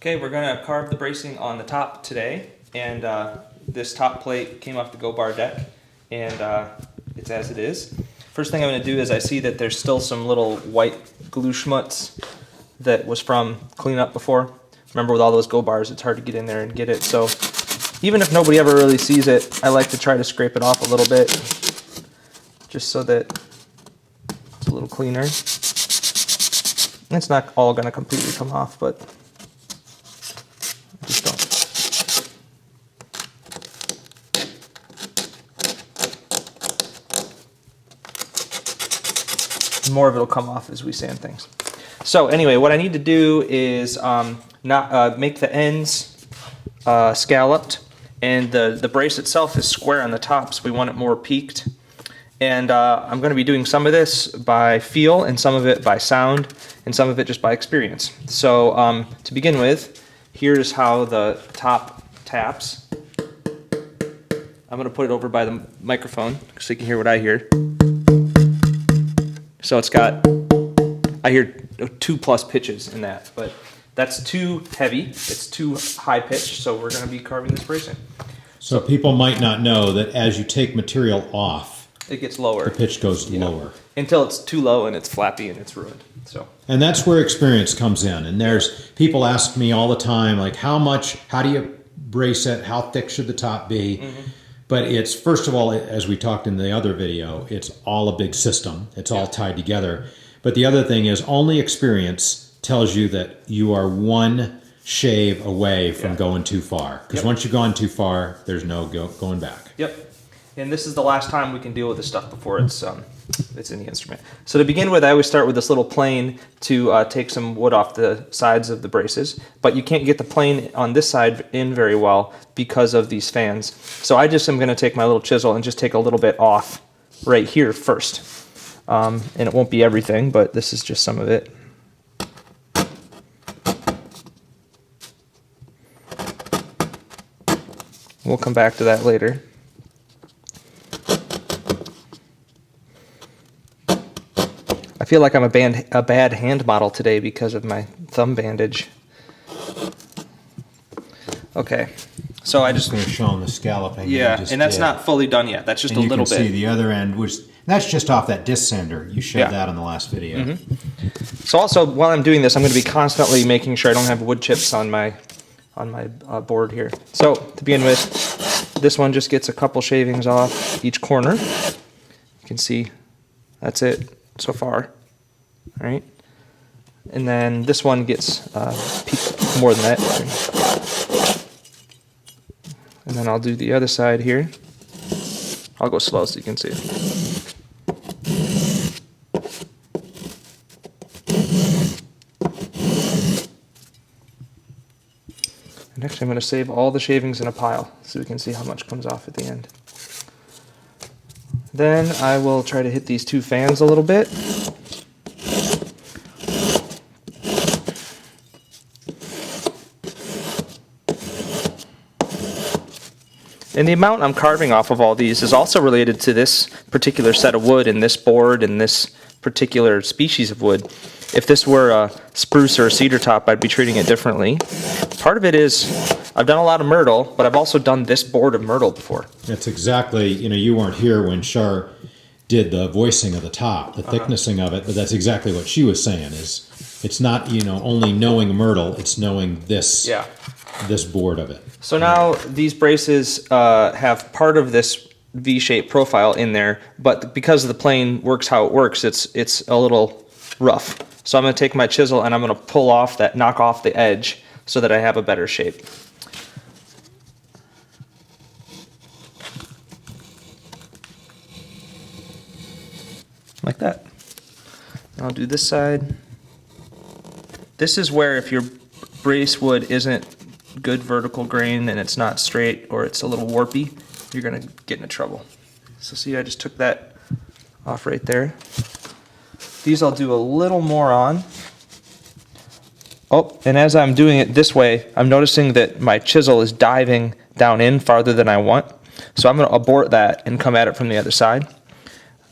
Okay, we're gonna carve the bracing on the top today, and this top plate came off the Go Bar deck, and it's as it is. First thing I'm gonna do is I see that there's still some little white glue schmutz that was from cleanup before. Remember, with all those Go Bars, it's hard to get in there and get it. So even if nobody ever really sees it, I like to try to scrape it off a little bit, just so that it's a little cleaner. It's not all gonna completely come off, but just don't. More of it will come off as we sand things. So anyway, what I need to do is make the ends scalloped, and the brace itself is square on the top, so we want it more peaked. And I'm going to be doing some of this by feel, and some of it by sound, and some of it just by experience. So to begin with, here's how the top taps. I'm going to put it over by the microphone so you can hear what I hear. So it's got, I hear 2+ pitches in that, but that's too heavy, it's too high pitched, so we're going to be carving this bracing. So people might not know that as you take material off, it gets lower. The pitch goes lower. Until it's too low and it's flappy and it's ruined. So. And that's where experience comes in. And there's people ask me all the time, like, how do you brace it? How thick should the top be? Mm-hmm. But it's, first of all, as we talked in the other video, it's all a big system. It's all tied together. But the other thing is, only experience tells you that you are one shave away from going too far. Because once you've gone too far, there's no going back. Yep. And this is the last time we can deal with this stuff before it's in the instrument. So to begin with, I always start with this little plane to take some wood off the sides of the braces. But you can't get the plane on this side in very well because of these fans. So I just am going to take my little chisel and just take a little bit off right here first. And it won't be everything, but this is just some of it. We'll come back to that later. I feel like I'm a bad hand model today because of my thumb bandage. Okay, so I just going to show them the scalloping. Yeah, and that's not fully done yet. That's just a little bit. You can see the other end, which that's just off that disc sander. You showed that on the last video. Mm-hmm. So also, while I'm doing this, I'm going to be constantly making sure I don't have wood chips on my board here. So to begin with, this one just gets a couple shavings off each corner. You can see that's it so far. All right, and then this one gets peaked more than that. And then I'll do the other side here. I'll go slow so you can see it. And actually, I'm going to save all the shavings in a pile so we can see how much comes off at the end. Then I will try to hit these two fans a little bit. And the amount I'm carving off of all these is also related to this particular set of wood and this board and this particular species of wood. If this were a spruce or a cedar top, I'd be treating it differently. Part of it is I've done a lot of myrtle, but I've also done this board of myrtle before. That's exactly, you weren't here when Char did the voicing of the top, the thicknessing of it, but that's exactly what she was saying is it's not, only knowing myrtle, it's knowing this, this board of it. So now these braces have part of this V-shaped profile in there, but because the plane works how it works, it's a little rough. So I'm going to take my chisel and I'm going to pull off that, knock off the edge so that I have a better shape. Like that. And I'll do this side. This is where if your brace wood isn't good vertical grain and it's not straight or it's a little warpy, you're going to get into trouble. So see, I just took that off right there. These I'll do a little more on. Oh, and as I'm doing it this way, I'm noticing that my chisel is diving down in farther than I want. So I'm going to abort that and come at it from the other side.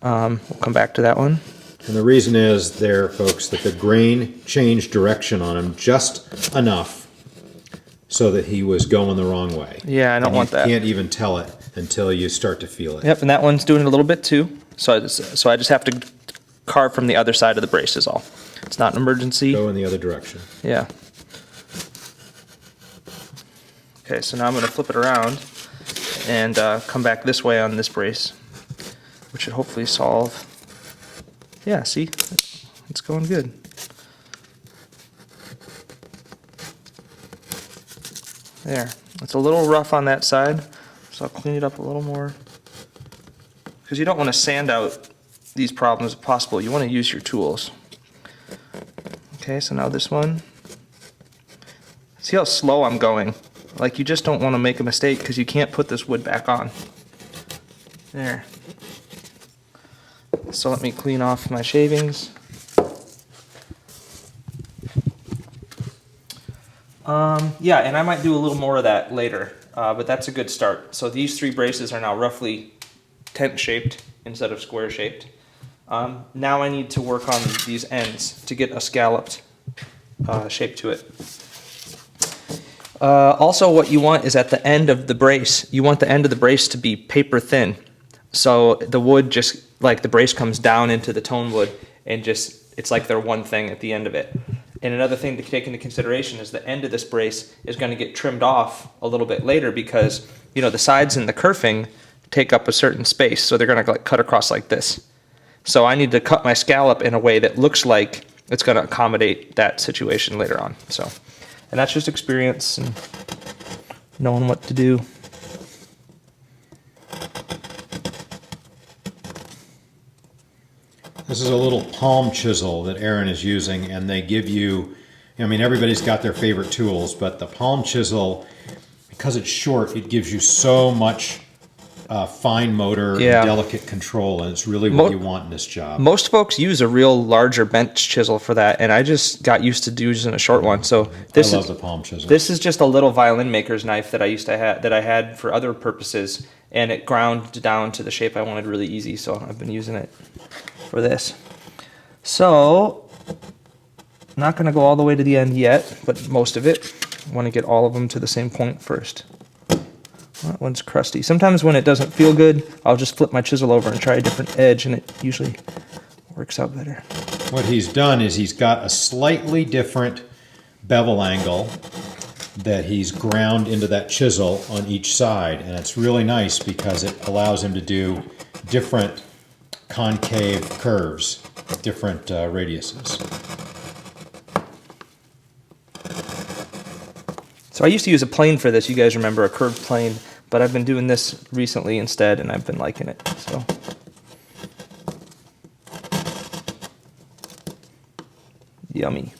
We'll come back to that one. And the reason is there, folks, that the grain changed direction on them just enough so that he was going the wrong way. Yeah, I don't want that. You can't even tell it until you start to feel it. Yep, and that one's doing it a little bit too. So I just have to carve from the other side of the brace is all. It's not an emergency. Go in the other direction. Yeah. Okay, so now I'm going to flip it around and come back this way on this brace, which should hopefully solve. Yeah, see? It's going good. There. It's a little rough on that side, so I'll clean it up a little more. Because you don't want to sand out these problems if possible. You want to use your tools. Okay, so now this one. See how slow I'm going? Like, you just don't want to make a mistake because you can't put this wood back on. There. So let me clean off my shavings. Yeah, and I might do a little more of that later, but that's a good start. So these 3 braces are now roughly tent-shaped instead of square-shaped. Now I need to work on these ends to get a scalloped shape to it. Also, what you want is at the end of the brace, you want the end of the brace to be paper thin. So the wood just, like the brace comes down into the tone wood and just, it's like they're one thing at the end of it. And another thing to take into consideration is the end of this brace is going to get trimmed off a little bit later because, you know, the sides and the kerfing take up a certain space. So they're going to cut across like this. So I need to cut my scallop in a way that looks like it's going to accommodate that situation later on. So, and that's just experience and knowing what to do. This is a little palm chisel that Aaron is using, and they give you, I mean, everybody's got their favorite tools, but the palm chisel, because it's short, it gives you so much fine motor, and delicate control, and it's really what you want in this job. Most folks use a real larger bench chisel for that, and I just got used to using a short one. So this I love the palm chisel. This is just a little violin maker's knife that I used to have, that I had for other purposes, and it ground down to the shape I wanted really easy. So I've been using it for this. So I'm not going to go all the way to the end yet, but most of it. I want to get all of them to the same point first. That one's crusty. Sometimes when it doesn't feel good, I'll just flip my chisel over and try a different edge, and it usually works out better. What he's done is he's got a slightly different bevel angle that he's ground into that chisel on each side, and it's really nice because it allows him to do different concave curves, different radiuses. So I used to use a plane for this. You guys remember a curved plane, but I've been doing this recently instead, and I've been liking it. So yummy.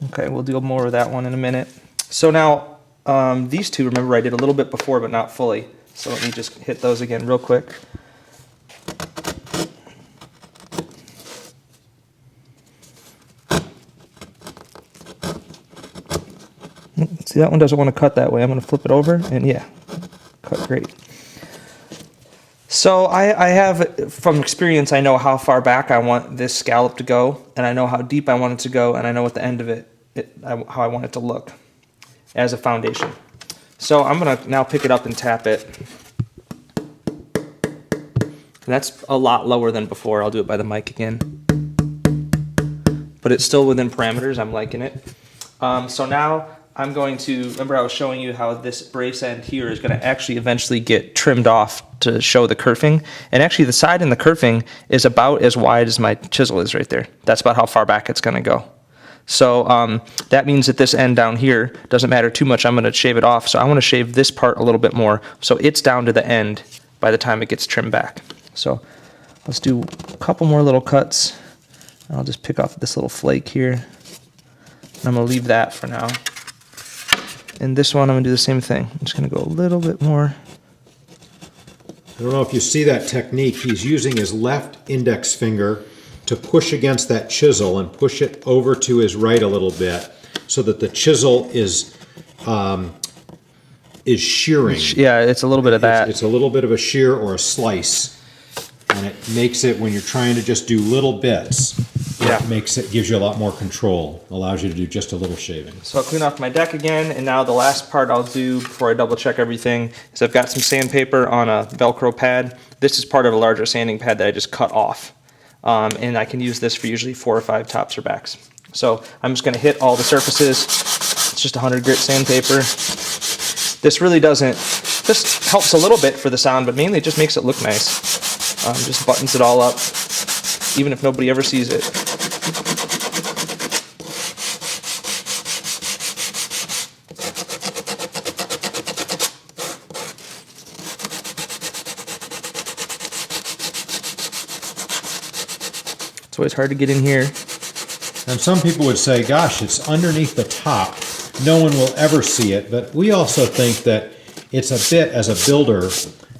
Okay, we'll do more of that one in a minute. So now these two, remember I did a little bit before, but not fully. So let me just hit those again real quick. See, that one doesn't want to cut that way. I'm going to flip it over, and yeah, cut great. So I have, from experience, I know how far back I want this scallop to go, and I know how deep I want it to go, and I know at the end of it, how I want it to look as a foundation. So I'm going to now pick it up and tap it. And that's a lot lower than before. I'll do it by the mic again. But it's still within parameters. I'm liking it. So now I'm going to, remember I was showing you how this brace end here is going to actually eventually get trimmed off to show the kerfing. And actually the side in the kerfing is about as wide as my chisel is right there. That's about how far back it's going to go. So that means that this end down here doesn't matter too much. I'm going to shave it off. So I want to shave this part a little bit more so it's down to the end by the time it gets trimmed back. So let's do a couple more little cuts. I'll just pick off this little flake here. And I'm going to leave that for now. And this one, I'm going to do the same thing. I'm just going to go a little bit more. I don't know if you see that technique. He's using his left index finger to push against that chisel and push it over to his right a little bit so that the chisel is shearing. Yeah, it's a little bit of that. It's a little bit of a shear or a slice. And it makes it, when you're trying to just do little bits, Yeah. it gives you a lot more control, allows you to do just a little shaving. So I'll clean off my deck again, and now the last part I'll do before I double check everything is I've got some sandpaper on a Velcro pad. This is part of a larger sanding pad that I just cut off. And I can use this for usually 4 or 5 tops or backs. So I'm just gonna hit all the surfaces. It's just 100 grit sandpaper. This really doesn't, this helps a little bit for the sound, but mainly it just makes it look nice. Just buttons it all up, even if nobody ever sees it. It's always hard to get in here. And some people would say, gosh, it's underneath the top. No one will ever see it. But we also think that it's a bit, as a builder,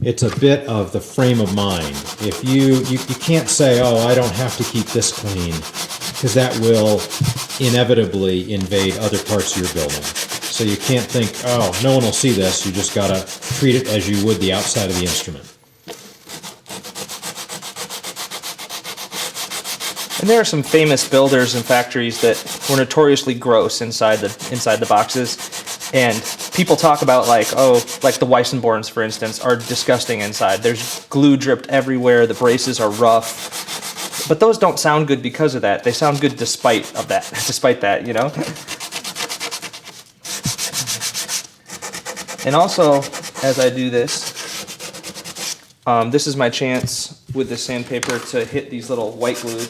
it's a bit of the frame of mind. If you can't say, oh, I don't have to keep this clean, because that will inevitably invade other parts of your building. So you can't think, oh, no one will see this. You just got to treat it as you would the outside of the instrument. And there are some famous builders and factories that were notoriously gross inside the boxes, and people talk about like, oh, like the Weissenborns, for instance, are disgusting inside. There's glue dripped everywhere. The braces are rough, but those don't sound good because of that. They sound good despite that, you know. And also, as I do this, this is my chance with this sandpaper to hit these little white glue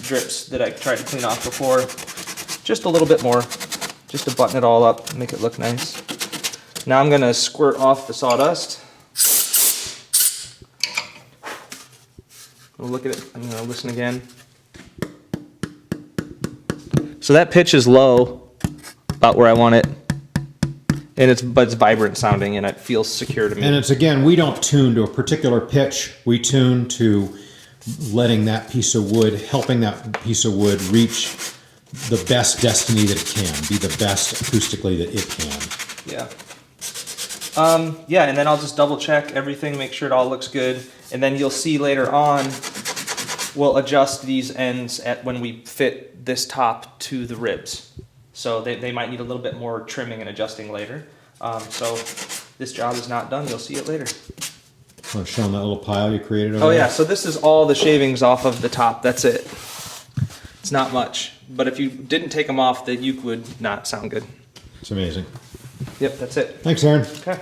drips that I tried to clean off before. Just a little bit more, just to button it all up, make it look nice. Now I'm gonna squirt off the sawdust. I'll look at it, I'm gonna listen again. So that pitch is low, about where I want it. But it's vibrant sounding and it feels secure to me. And it's, again, we don't tune to a particular pitch. We tune to letting that piece of wood, helping that piece of wood reach the best destiny that it can, be the best acoustically that it can. Yeah. Yeah, and then I'll just double check everything, make sure it all looks good. And then you'll see later on, we'll adjust these ends when we fit this top to the ribs. So they might need a little bit more trimming and adjusting later. So this job is not done. You'll see it later. Want to show them that little pile you created over there? there? Yeah, so this is all the shavings off of the top. That's it. It's not much. But if you didn't take them off, the uke would not sound good. It's amazing. Yep, that's it. Thanks, Aaron. Okay.